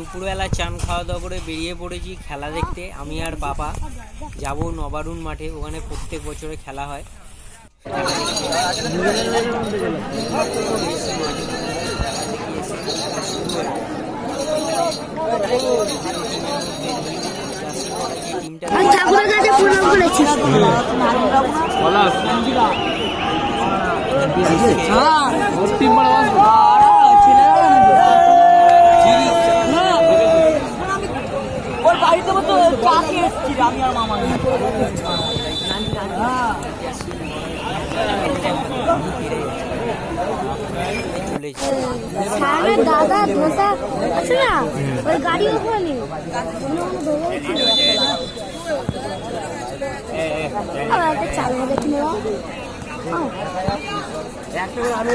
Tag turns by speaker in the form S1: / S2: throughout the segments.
S1: দুপুরবেলা চান খাওয়া দাওয়া করে বেরিয়ে পড়েছি খেলা দেখতে। আমি আর বাবা যাব নবারুণ মাঠে, ওখানে প্রত্যেক বছরে খেলা হয়।
S2: দাদা ধোসা আছে না, ওই গাড়ি ওখানে চাল দেখি আমি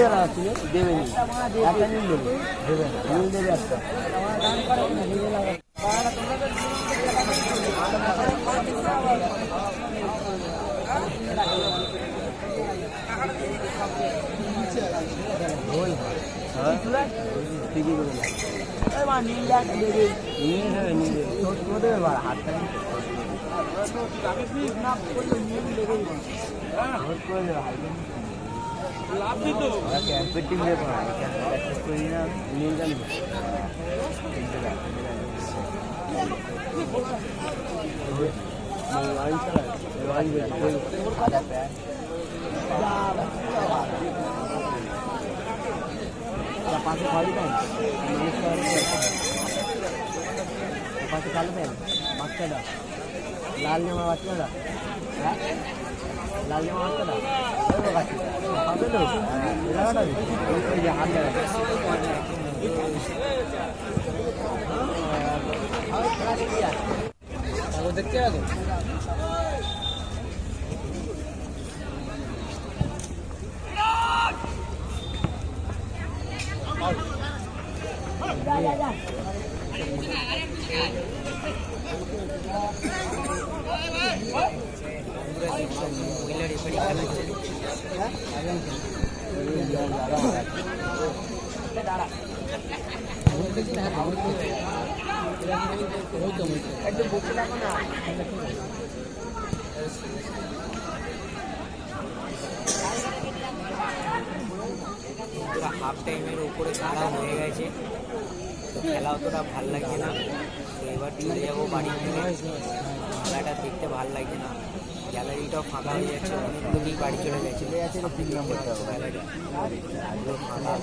S2: দেবে পাশে খালি দেন, পাশে কালো দেন বাচ্চাটা, লাল জামা বাচ্চাটা, হ্যাঁ লাল জামা বাচ্চাটা পাবে তো হাত দেখতে গেল। মহিলার এবারই খেলা হাফ টাইমের উপরে খেলা হয়ে গেছে, তো খেলা অতটা ভাল লাগছে না। তো এবার চলে যাবো বাড়ি থেকে, খেলাটা দেখতে ভাল লাগছে না, গ্যালারিটাও ফাঁকা হয়ে যাচ্ছে, অনেক লোকই বাড়ি চলে গেছে। গ্যালারি ফাঁকা।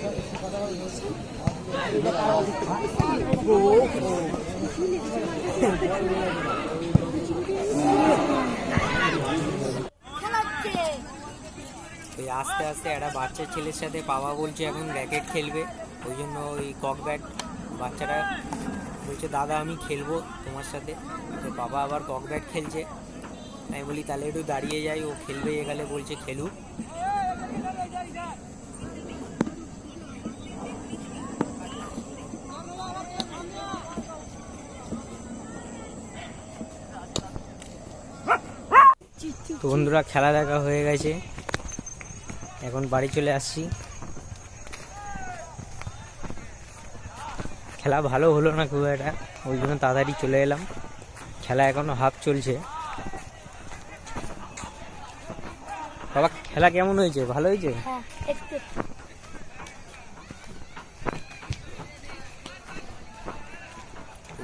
S2: আস্তে আস্তে একটা বাচ্চা ছেলের সাথে বাবা বলছে এখন র্যাকেট খেলবে, ওই জন্য ওই কক ব্যাট বাচ্চাটা বলছে দাদা আমি খেলবো তোমার সাথে। তো বাবা আবার কক ব্যাট খেলছে, আমি বলি তাহলে একটু দাঁড়িয়ে যাই, ও খেলবে এখানে বলছে খেলুক। তো বন্ধুরা খেলা দেখা হয়ে গেছে, এখন বাড়ি চলে আসছি। খেলা ভালো হলো না খুব একটা, ওই জন্য তাড়াতাড়ি চলে এলাম। খেলা এখনো হাফ চলছে। বাবা খেলা কেমন হয়েছে? ভালো হয়েছে?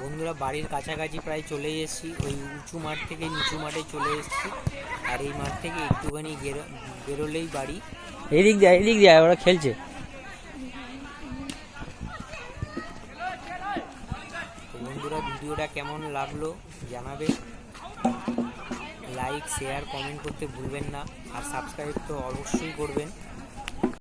S2: বন্ধুরা বাড়ির কাছাকাছি প্রায় চলে এসেছি, ওই উঁচু মাঠ থেকে নিচু মাঠে চলে এসেছি। আর এই মাঠ থেকে একটুখানি বেরোলেই বাড়ি। এদিক দিয়ে ওরা খেলছে। বন্ধুরা ভিডিওটা কেমন লাগলো জানাবে, লাইক শেয়ার কমেন্ট করতে ভুলবেন না, আর সাবস্ক্রাইব তো অবশ্যই করবেন।